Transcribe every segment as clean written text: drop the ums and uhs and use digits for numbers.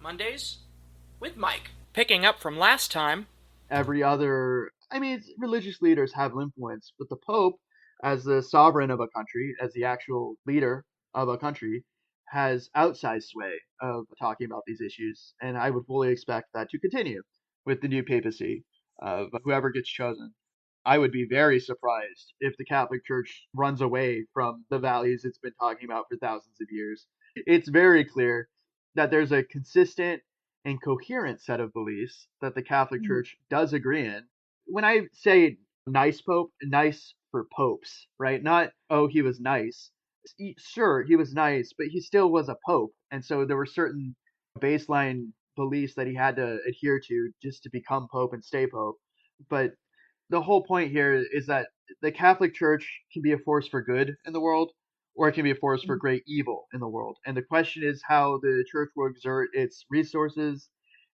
Mondays with Mike. Picking up from last time. Religious leaders have influence, but the Pope, as the sovereign of a country, as the actual leader of a country, has outsized sway of talking about these issues. And I would fully expect that to continue with the new papacy of whoever gets chosen. I would be very surprised if the Catholic Church runs away from the values it's been talking about for thousands of years. It's very clear that there's a consistent and coherent set of beliefs that the Catholic Church does agree in. When I say nice pope, nice for popes, right? Not, oh, he was nice. Sure, he was nice, but he still was a pope. And so there were certain baseline beliefs that he had to adhere to just to become pope and stay pope. But the whole point here is that the Catholic Church can be a force for good in the world, or it can be a force for great evil in the world. And the question is how the church will exert its resources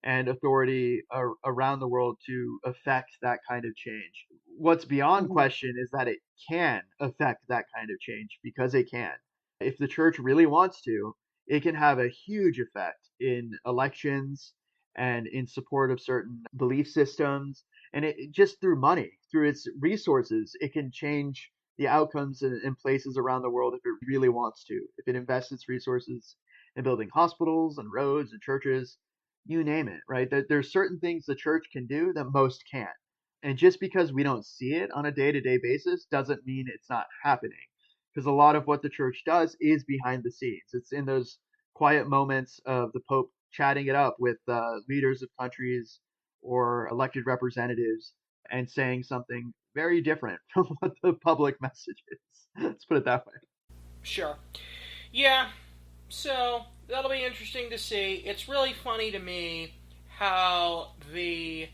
and authority around the world to affect that kind of change. What's beyond question is that it can affect that kind of change, because it can. If the church really wants to, it can have a huge effect in elections and in support of certain belief systems. And it just through money, through its resources, it can change the outcomes in places around the world if it really wants to. If it invests its resources in building hospitals and roads and churches, you name it, right? There's certain things the church can do that most can't. And just because we don't see it on a day-to-day basis doesn't mean it's not happening. Because a lot of what the church does is behind the scenes. It's in those quiet moments of the Pope chatting it up with leaders of countries or elected representatives and saying something very different from what the public message is. Let's put it that way. Sure. Yeah, so that'll be interesting to see. It's really funny to me how the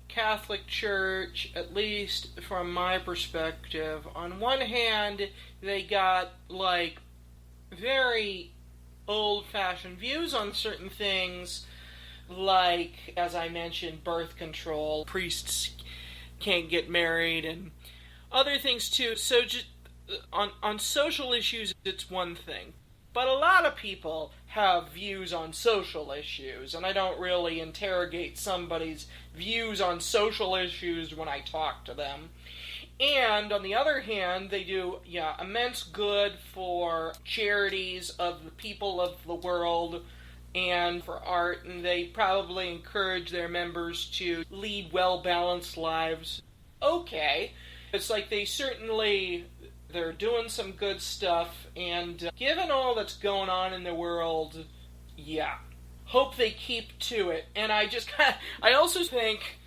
Catholic Church, at least from my perspective, on one hand, they got, like, very old-fashioned views on certain things, like, as I mentioned, birth control, priests can't get married, and other things too. So just on social issues, it's one thing. But a lot of people have views on social issues, and I don't really interrogate somebody's views on social issues when I talk to them. And on the other hand, they do immense good for charities of the people of the world and for art, and they probably encourage their members to lead well-balanced lives. Okay, it's like they're doing some good stuff, and given all that's going on in the world, hope they keep to it. And I also think,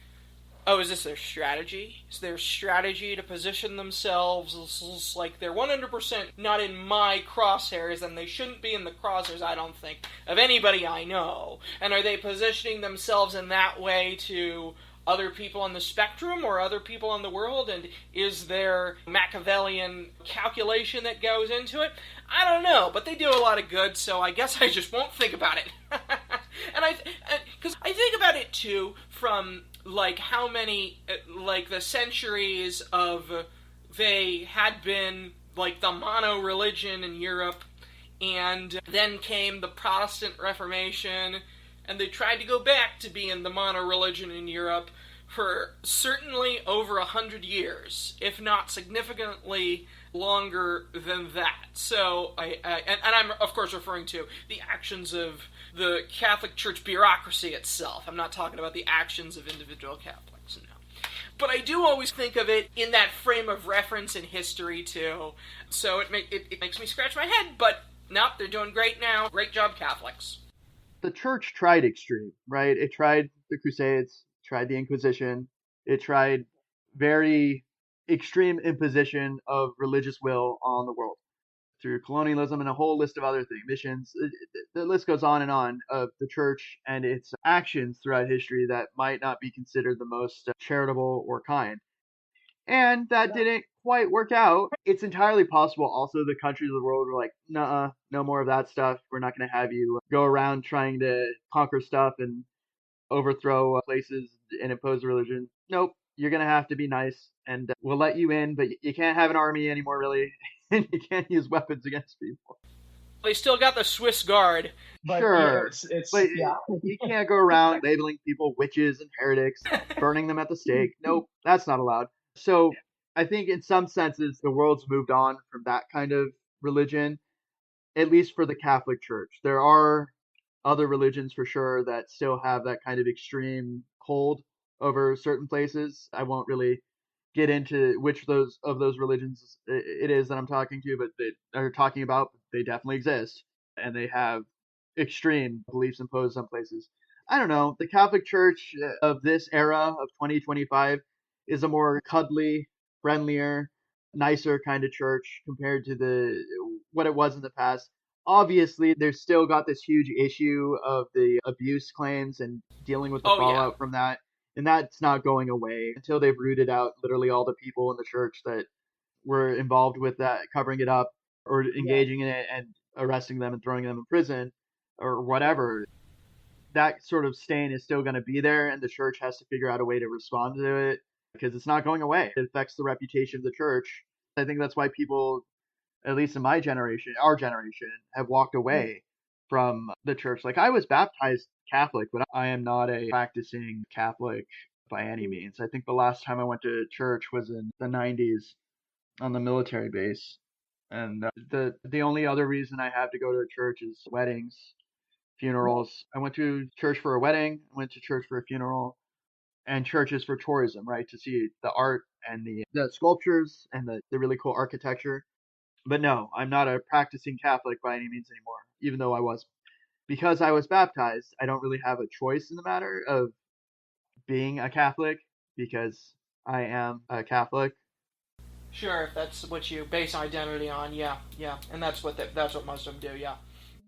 is this their strategy? Is their strategy to position themselves like they're 100% not in my crosshairs, and they shouldn't be in the crosshairs, I don't think, of anybody I know? And are they positioning themselves in that way to other people on the spectrum or other people in the world? And is there Machiavellian calculation that goes into it? I don't know, but they do a lot of good, so I guess I just won't think about it. Because I think about it too from like how many, like the centuries of they had been like the mono-religion in Europe, and then came the Protestant Reformation, and they tried to go back to being the mono-religion in Europe for certainly over 100 years, if not significantly longer than that. So, and I'm of course referring to the actions of the Catholic Church bureaucracy itself. I'm not talking about the actions of individual Catholics, no. But I do always think of it in that frame of reference in history, too. So it makes me scratch my head, but nope, they're doing great now. Great job, Catholics. The church tried extreme, right? It tried the Crusades, tried the Inquisition, it tried very extreme imposition of religious will on the world through colonialism and a whole list of other things, missions. The list goes on and on of the church and its actions throughout history that might not be considered the most charitable or kind. And that didn't quite work out. It's entirely possible also the countries of the world were like, nah, no more of that stuff. We're not going to have you go around trying to conquer stuff and overthrow places and impose religion. Nope, you're going to have to be nice, and we'll let you in, but you can't have an army anymore, really, and you can't use weapons against people. They still got the Swiss Guard. But yeah, Sure, but it's yeah, you can't go around labeling people witches and heretics, burning them at the stake. Nope, that's not allowed. So I think in some senses the world's moved on from that kind of religion, at least for the Catholic Church. There are other religions for sure that still have that kind of extreme hold over certain places. I won't really get into which of those religions it is that I'm talking to, but they are talking about. They definitely exist, and they have extreme beliefs imposed on places. I don't know. The Catholic Church of this era of 2025 is a more cuddly, friendlier, nicer kind of church compared to the what it was in the past. Obviously, they've still got this huge issue of the abuse claims and dealing with the Oh yeah. fallout from that, and that's not going away until they've rooted out literally all the people in the church that were involved with that, covering it up or yeah, engaging in it and arresting them and throwing them in prison or yeah, whatever. That sort of stain is still going to be there, and the church has to figure out a way to respond to it because it's not going away. It affects the reputation of the church. I think that's why people, at least in my generation, our generation, have walked mm, away from the church. Like I was baptized Catholic, but I am not a practicing Catholic by any mm, means. I think the last time I went to church was in the 90s on the military base. And the only other reason I have to go to a church is weddings, yeah, funerals. I went to church for a wedding, I went to church for a funeral, and churches for tourism, right? To see the art and the sculptures and the really cool architecture. But no, I'm not a practicing Catholic by any means anymore, even though I was. Because I was baptized, I don't really have a choice in the matter of being a Catholic because I am a Catholic. Sure, if that's what you base identity on, yeah, yeah, and that's what most of them do, yeah.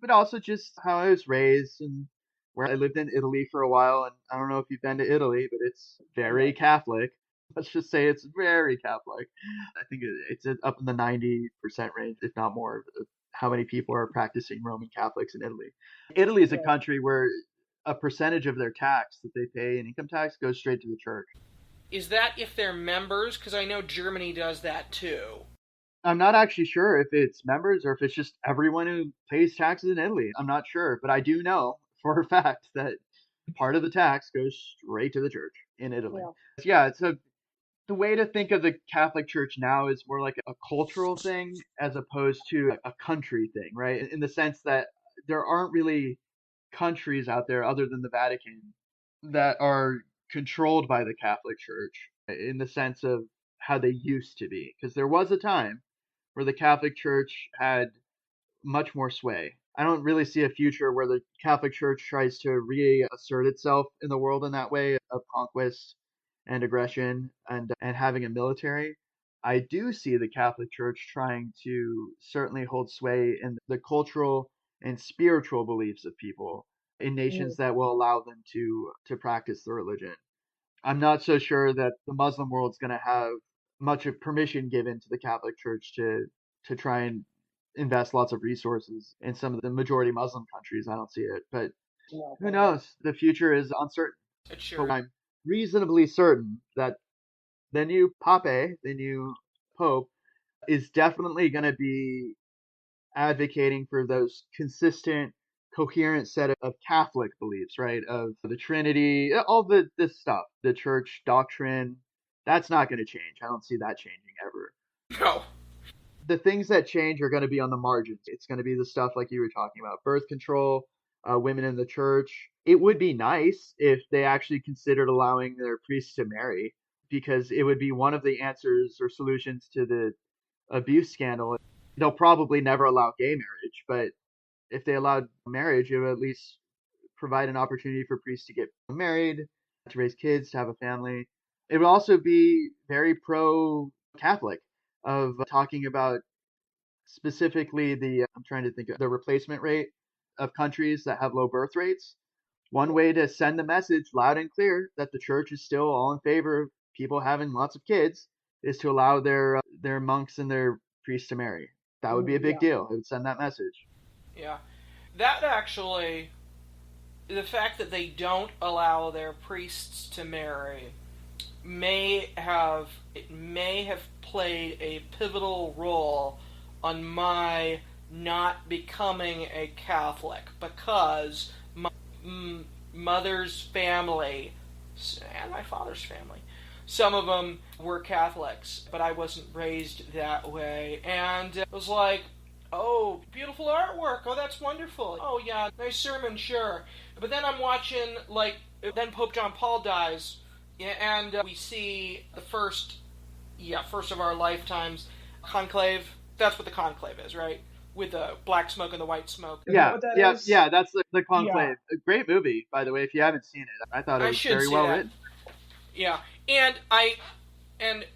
But also just how I was raised and where I lived in Italy for a while. And I don't know if you've been to Italy, but it's very no, Catholic. Let's just say it's very Catholic. I think it's up in the 90% range, if not more, of how many people are practicing Roman Catholics in Italy. Italy is a right. country where a percentage of their tax that they pay in income tax goes straight to the church. Is that if they're members? Because I know Germany does that too. I'm not actually sure if it's members or if it's just everyone who pays taxes in Italy. I'm not sure, but I do know for a fact that part of the tax goes straight to the church in Italy. Yeah, Yeah, so the way to think of the Catholic Church now is more like a cultural thing as opposed to a country thing, right? In the sense that there aren't really countries out there other than the Vatican that are controlled by the Catholic Church in the sense of how they used to be. Because there was a time where the Catholic Church had much more sway. I don't really see a future where the Catholic Church tries to reassert itself in the world in that way of conquest and aggression and having a military. I do see the Catholic Church trying to certainly hold sway in the cultural and spiritual beliefs of people in mm, nations that will allow them to practice the religion. I'm not so sure that the Muslim world's going to have much of permission given to the Catholic Church to try and invest lots of resources in some of the majority Muslim countries. I don't see it, but no, who okay. knows? The future is uncertain. It But sure. I'm reasonably certain that the new Pape, the new Pope, is definitely going to be advocating for those consistent, coherent set of Catholic beliefs, right? Of the Trinity, all this stuff, the church doctrine. That's not going to change. I don't see that changing ever. No. The things that change are going to be on the margins. It's going to be the stuff like you were talking about, birth control, women in the church. It would be nice if they actually considered allowing their priests to marry, because it would be one of the answers or solutions to the abuse scandal. They'll probably never allow gay marriage, but if they allowed marriage, it would at least provide an opportunity for priests to get married, to raise kids, to have a family. It would also be very pro Catholic of talking about specifically I'm trying to think of the replacement rate of countries that have low birth rates. One way to send the message loud and clear that the church is still all in favor of people having lots of kids is to allow their monks and their priests to marry. That would be a big Yeah, deal. It would send that message. Yeah. That actually, the fact that they don't allow their priests to marry may have played a pivotal role on my not becoming a Catholic because my mother's family and my father's family, some of them were Catholics, but I wasn't raised that way. And it was like, oh, beautiful artwork. Oh, that's wonderful. Oh, yeah, nice sermon, sure. But then I'm watching, like, then Pope John Paul dies, and we see the first of our lifetimes, conclave. That's what the conclave is, right? With the black smoke and the white smoke. Is that Yeah, what that yeah, is? yeah. That's the Yeah. Conclave. A great movie, by the way. If you haven't seen it, I thought it I was should very see well that. written. Yeah, and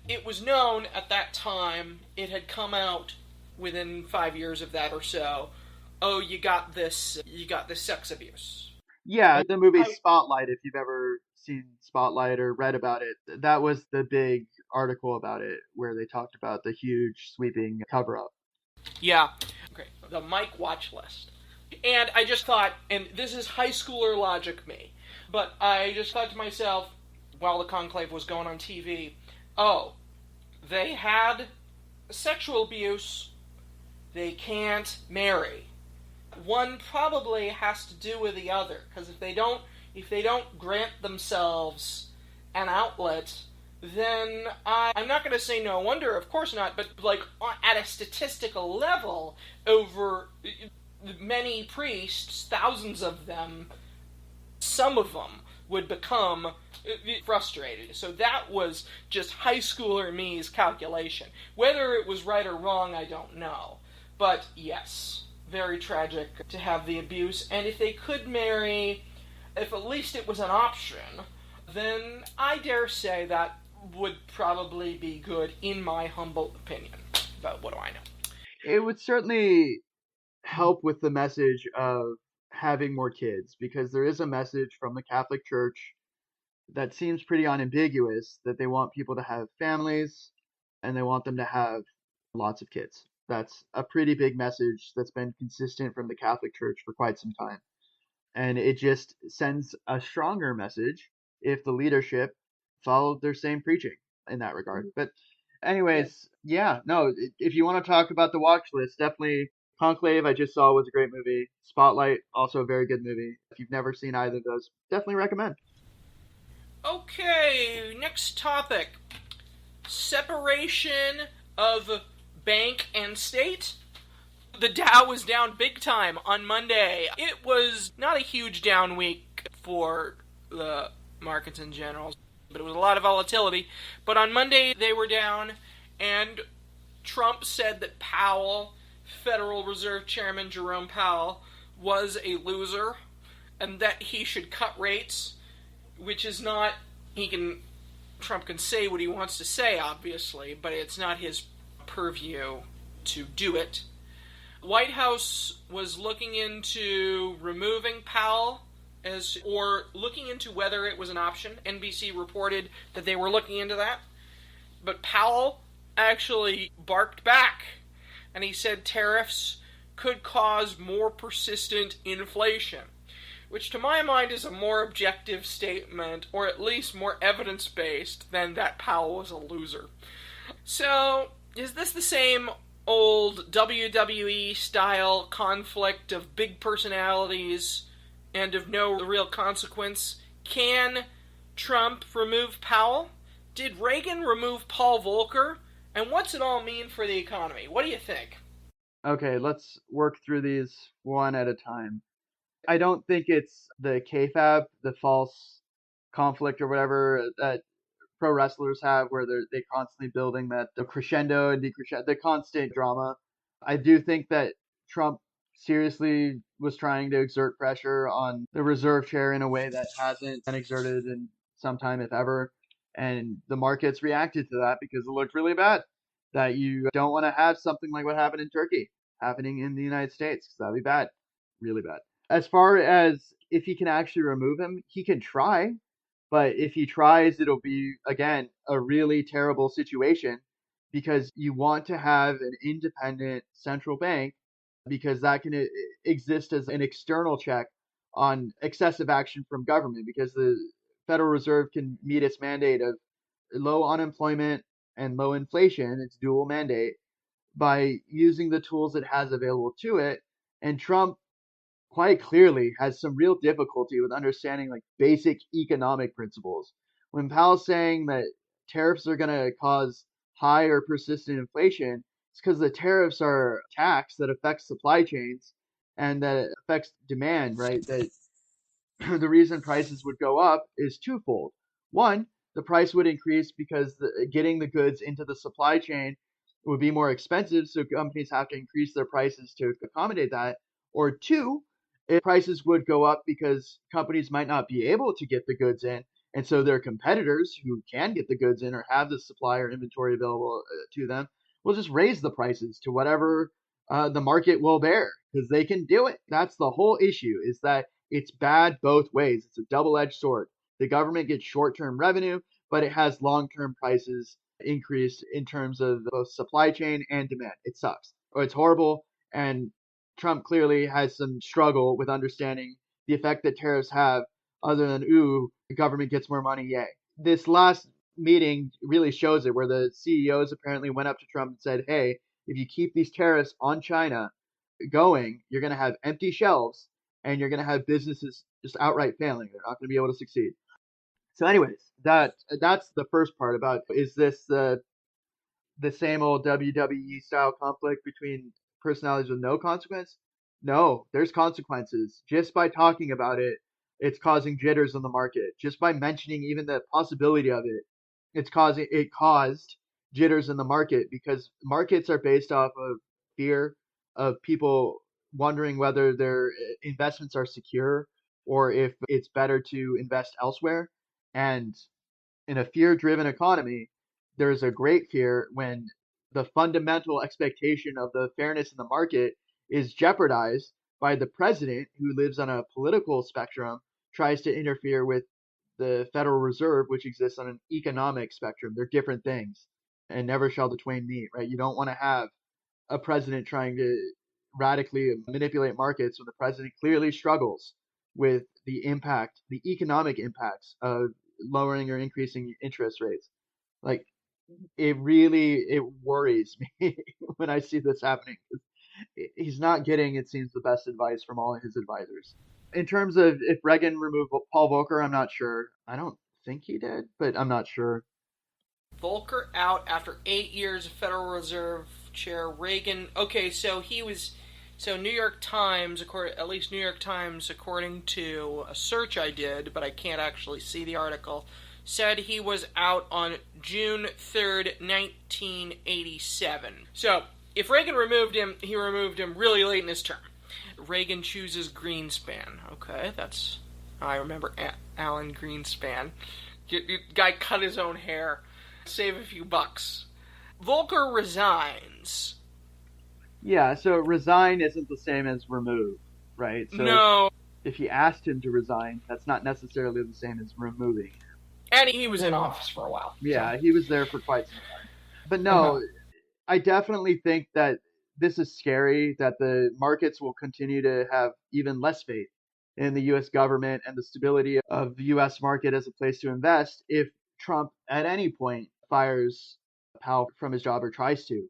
it was known at that time, it had come out within 5 years of that or so. Oh, you got this sex abuse. Yeah, And the movie I Spotlight. If you've ever seen Spotlight or read about it, that was the big article about it where they talked about the huge sweeping cover up. Yeah. Okay. The Mike watch list. And I just thought, and this is high schooler logic me, but I just thought to myself, while the conclave was going on TV, oh, they had sexual abuse, they can't marry. One probably has to do with the other, because if they don't grant themselves an outlet, then I'm not going to say no wonder, of course not, but like at a statistical level, over many priests, thousands of them, some of them would become frustrated. So that was just high schooler me's calculation. Whether it was right or wrong, I don't know. But yes, very tragic to have the abuse. And if they could marry, if at least it was an option, then I dare say that would probably be good in my humble opinion. But what do I know? It would certainly help with the message of having more kids because there is a message from the Catholic Church that seems pretty unambiguous that they want people to have families and they want them to have lots of kids. That's a pretty big message that's been consistent from the Catholic Church for quite some time. And it just sends a stronger message if the leadership followed their same preaching in that regard. But anyways, yeah, no, if you want to talk about the watch list, definitely Conclave I just saw was a great movie. Spotlight, also a very good movie. If you've never seen either of those, definitely recommend. Okay, next topic. Separation of bank and state. The Dow was down big time on Monday. It was not a huge down week for the markets in general, but it was a lot of volatility. But on Monday, they were down, and Trump said that Powell, Federal Reserve Chairman Jerome Powell, was a loser, and that he should cut rates, which is not, Trump can say what he wants to say, obviously, but it's not his purview to do it. White House was looking into removing Powell or looking into whether it was an option. NBC reported that they were looking into that. But Powell actually barked back, and he said tariffs could cause more persistent inflation, which to my mind is a more objective statement, or at least more evidence-based, than that Powell was a loser. So, is this the same old WWE-style conflict of big personalities and of no real consequence? Can Trump remove Powell? Did Reagan remove Paul Volcker? And what's it all mean for the economy? What do you think? Okay, let's work through these one at a time. I don't think it's the kayfabe, the false conflict or whatever that pro wrestlers have where they constantly building that the crescendo and decrescendo, the constant drama. I do think that Trump seriously was trying to exert pressure on the reserve chair in a way that hasn't been exerted in some time, if ever. And the markets reacted to that because it looked really bad. That you don't want to have something like what happened in Turkey happening in the United States because that'd be bad, really bad. As far as if he can actually remove him, he can try, but if he tries, it'll be, again, a really terrible situation because you want to have an independent central bank because that can exist as an external check on excessive action from government because the Federal Reserve can meet its mandate of low unemployment and low inflation, its dual mandate, by using the tools it has available to it. And Trump quite clearly has some real difficulty with understanding like basic economic principles. When Powell's saying that tariffs are going to cause high or persistent inflation, it's because the tariffs are a tax that affects supply chains and that affects demand, right? That the reason prices would go up is twofold. One, the price would increase because getting the goods into the supply chain would be more expensive, so companies have to increase their prices to accommodate that. Or two, prices would go up because companies might not be able to get the goods in, and so their competitors who can get the goods in or have the supply or inventory available to them will just raise the prices to whatever the market will bear because they can do it. That's the whole issue, is that it's bad both ways. It's a double-edged sword. The government gets short-term revenue, but it has long-term prices increase in terms of both supply chain and demand. It sucks. Or it's horrible. And Trump clearly has some struggle with understanding the effect that tariffs have, other than, ooh, the government gets more money, yay. This last meeting really shows it, where the CEOs apparently went up to Trump and said, hey, if you keep these tariffs on China going, you're going to have empty shelves and you're going to have businesses just outright failing. They're not going to be able to succeed. So, anyways, that's the first part about, is this the same old WWE style conflict between personalities with no consequence? No, there's consequences. Just by talking about it, it's causing jitters in the market. Just by mentioning even the possibility of it, it caused jitters in the market, because markets are based off of fear of people wondering whether their investments are secure or if it's better to invest elsewhere. And in a fear-driven economy, there's a great fear when the fundamental expectation of the fairness in the market is jeopardized by the president, who lives on a political spectrum, tries to interfere with the Federal Reserve, which exists on an economic spectrum. They're different things, and never shall the twain meet, right? You don't want to have a president trying to radically manipulate markets when the president clearly struggles with the economic impacts of lowering or increasing interest rates. Like, it worries me when I see this happening. He's not getting, it seems, the best advice from all of his advisors. In terms of if Reagan removed Paul Volcker, I'm not sure. I don't think he did, but I'm not sure. Volcker out after 8 years of Federal Reserve Chair. Reagan. Okay, so he was. So New York Times, at least New York Times, according to a search I did, but I can't actually see the article, said he was out on June 3rd, 1987. So, if Reagan removed him, he removed him really late in his term. Reagan chooses Greenspan. Okay, that's... I remember Alan Greenspan. Guy cut his own hair. Save a few bucks. Volcker resigns. Yeah, so resign isn't the same as remove, right? So no. If you asked him to resign, that's not necessarily the same as removing him. And he was in office for a while. Yeah, so. He was there for quite some time. But no, I definitely think that this is scary, that the markets will continue to have even less faith in the U.S. government and the stability of the U.S. market as a place to invest if Trump at any point fires Powell from his job or tries to,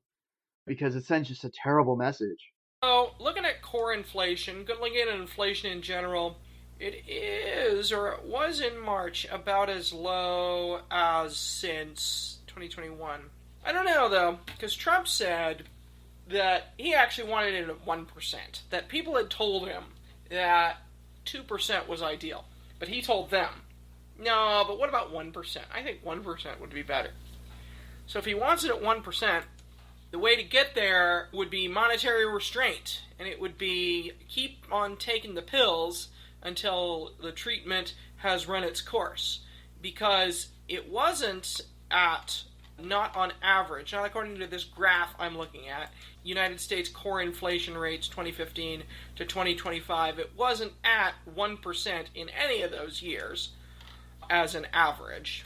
because it sends just a terrible message. So, looking at core inflation, looking at inflation in general, it is, or it was in March, about as low as since 2021. I don't know, though, because Trump said that he actually wanted it at 1%, that people had told him that 2% was ideal, but he told them, no, but what about 1%? I think 1% would be better. So if he wants it at 1%, the way to get there would be monetary restraint, and it would be keep on taking the pills until the treatment has run its course, because it wasn't at, not on average, not according to this graph I'm looking at, United States core inflation rates 2015 to 2025, it wasn't at 1% in any of those years as an average.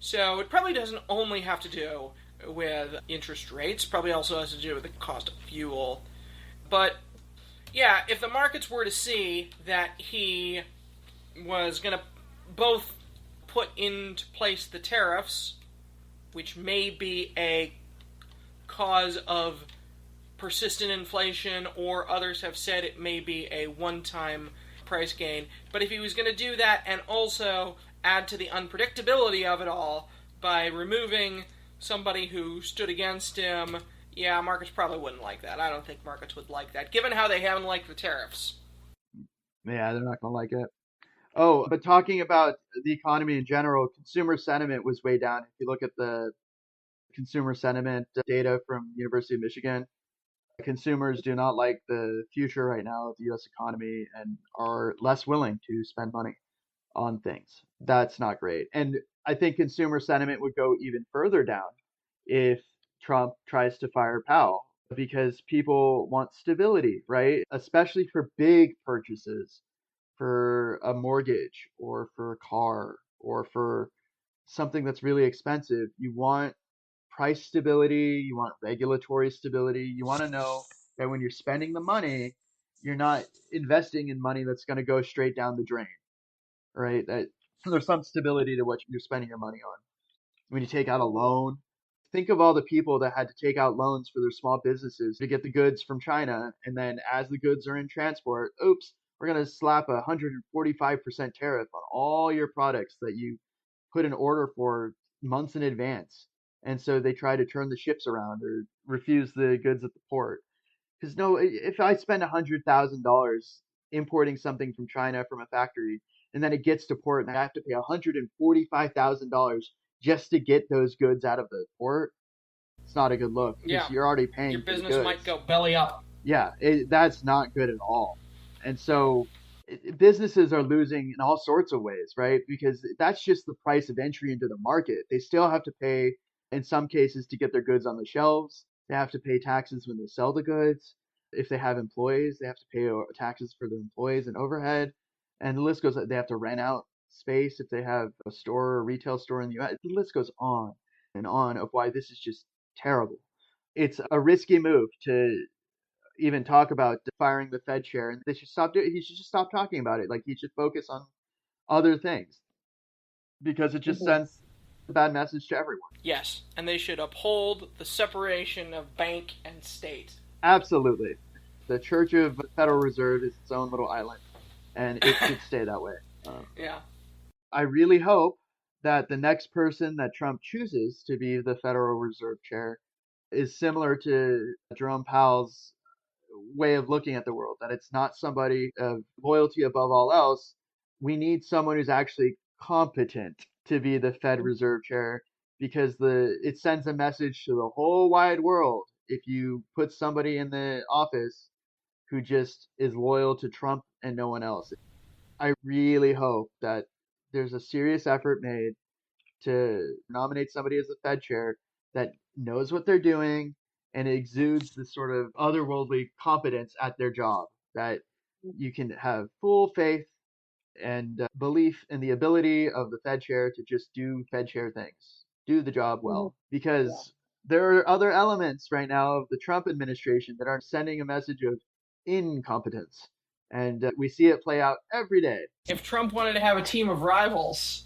So it probably doesn't only have to do with interest rates, probably also has to do with the cost of fuel. But yeah, if the markets were to see that he was going to both put into place the tariffs, which may be a cause of persistent inflation, or others have said it may be a one-time price gain. But if he was going to do that and also add to the unpredictability of it all by removing somebody who stood against him, yeah, markets probably wouldn't like that. I don't think markets would like that, given how they haven't liked the tariffs. Yeah, they're not gonna like it. Oh, but talking about the economy in general, consumer sentiment was way down. If you look at the consumer sentiment data from University of Michigan, consumers do not like the future right now of the U.S. economy and are less willing to spend money on things. That's not great. And I think consumer sentiment would go even further down if Trump tries to fire Powell because people want stability, right? Especially for big purchases, for a mortgage or for a car or for something that's really expensive. You want price stability, you want regulatory stability. You want to know that when you're spending the money, you're not investing in money that's going to go straight down the drain, right? That there's some stability to what you're spending your money on. When you take out a loan, think of all the people that had to take out loans for their small businesses to get the goods from China. And then as the goods are in transport, oops, we're going to slap 145% tariff on all your products that you put an order for months in advance. And so they try to turn the ships around or refuse the goods at the port. Because no, if I spend $100,000 importing something from China from a factory, and then it gets to port, and I have to pay $145,000 just to get those goods out of the port, it's not a good look Yeah, because you're already your paying for the business might goods. go belly up. Yeah, that's not good at all. And so businesses are losing in all sorts of ways, right? Because that's just the price of entry into the market. They still have to pay, in some cases, to get their goods on the shelves. They have to pay taxes when they sell the goods. If they have employees, they have to pay taxes for their employees and overhead. And the list goes, they have to rent out space if they have a store or a retail store in the US. The list goes on and on of why this is just terrible. It's a risky move to even talk about firing the Fed chair, and they should stop doing. He should just stop talking about it. Like he should focus on other things because it just sends a bad message to everyone. Yes, and they should uphold the separation of bank and state. Absolutely, the Church of the Federal Reserve is its own little island, and it should stay that way. Yeah. I really hope that the next person that Trump chooses to be the Federal Reserve chair is similar to Jerome Powell's way of looking at the world, that it's not somebody of loyalty above all else. We need someone who's actually competent to be the Fed Reserve Chair because it sends a message to the whole wide world if you put somebody in the office who just is loyal to Trump and no one else. I really hope that there's a serious effort made to nominate somebody as the Fed chair that knows what they're doing and exudes this sort of otherworldly competence at their job that you can have full faith and belief in the ability of the Fed chair to just do Fed chair things, do the job well. Because there are other elements right now of the Trump administration that are sending a message of incompetence. And we see it play out every day. If Trump wanted to have a team of rivals,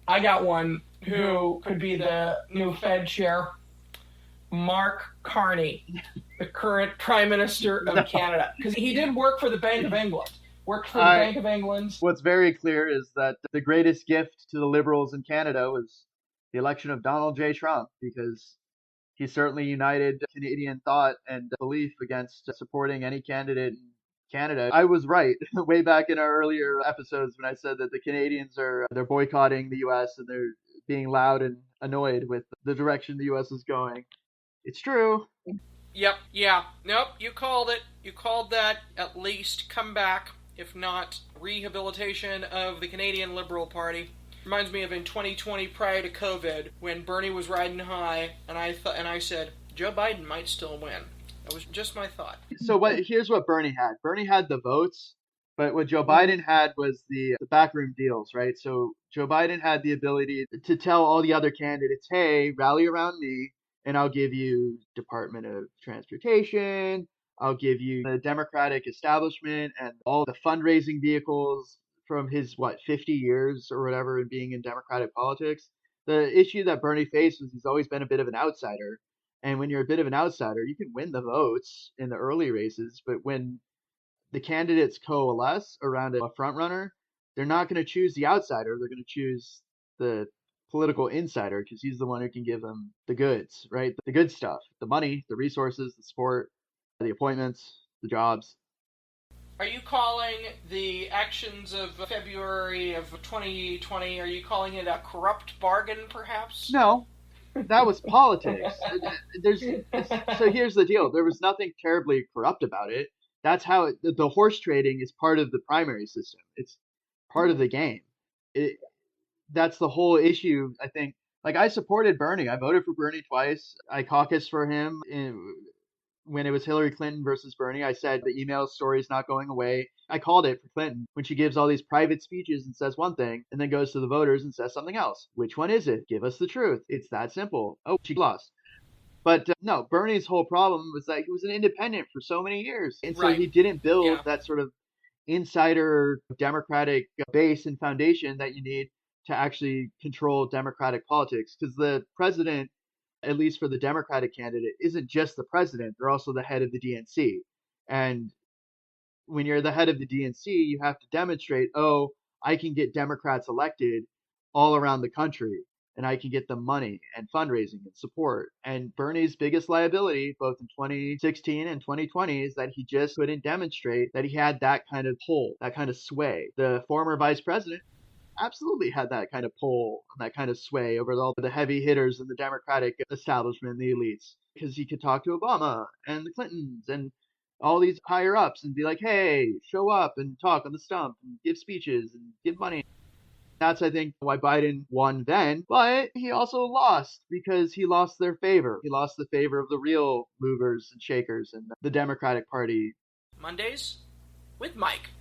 I got one who could be the new Fed chair. Mark Carney, the current Prime Minister of Canada. Because he did work for the Bank of England. Worked for the Bank of England. What's very clear is that the greatest gift to the Liberals in Canada was the election of Donald J. Trump because he certainly united Canadian thought and belief against supporting any candidate in Canada. I was right way back in our earlier episodes when I said that the Canadians they're boycotting the US and they're being loud and annoyed with the direction the US is going. It's true. Yep, yeah. Nope, you called it. You called that at least comeback, if not rehabilitation of the Canadian Liberal Party. Reminds me of in 2020 prior to COVID when Bernie was riding high and I said Joe Biden might still win. That was just my thought. So here's what Bernie had. Bernie had the votes, but what Joe Biden had was the backroom deals, right? So Joe Biden had the ability to tell all the other candidates, hey, rally around me and I'll give you Department of Transportation. I'll give you the Democratic establishment and all the fundraising vehicles from his, 50 years or whatever in being in Democratic politics. The issue that Bernie faced was he's always been a bit of an outsider. And when you're a bit of an outsider, you can win the votes in the early races, but when the candidates coalesce around a front runner, they're not going to choose the outsider. They're going to choose the political insider because he's the one who can give them the goods, right? The good stuff, the money, the resources, the support, the appointments, the jobs. Are you calling the actions of February of 2020, are you calling it a corrupt bargain, perhaps? No, that was politics. So here's the deal. There was nothing terribly corrupt about it. That's how the horse trading is part of the primary system. It's part of the game. It, that's the whole issue. I think. Like I supported Bernie. I voted for Bernie twice. I caucused for him when it was Hillary Clinton versus Bernie. I said the email story is not going away. I called it for Clinton when she gives all these private speeches and says one thing and then goes to the voters and says something else. Which one is it? Give us the truth. It's that simple. Oh, she lost. But no, Bernie's whole problem was that he was an independent for so many years. And so Right. he didn't build Yeah. that sort of insider Democratic base and foundation that you need to actually control Democratic politics. Because the president, at least for the Democratic candidate, isn't just the president, they're also the head of the DNC. And when you're the head of the DNC, you have to demonstrate, oh, I can get Democrats elected all around the country and I can get them money and fundraising and support. And Bernie's biggest liability, both in 2016 and 2020, is that he just couldn't demonstrate that he had that kind of pull, that kind of sway. The former vice president absolutely had that kind of pull and that kind of sway over all the heavy hitters in the Democratic establishment, the elites, because he could talk to Obama and the Clintons and all these higher ups and be like, hey, show up and talk on the stump and give speeches and give money. That's, I think, why Biden won then. But he also lost because he lost their favor. He lost the favor of the real movers and shakers in the Democratic Party. Mondays with Mike.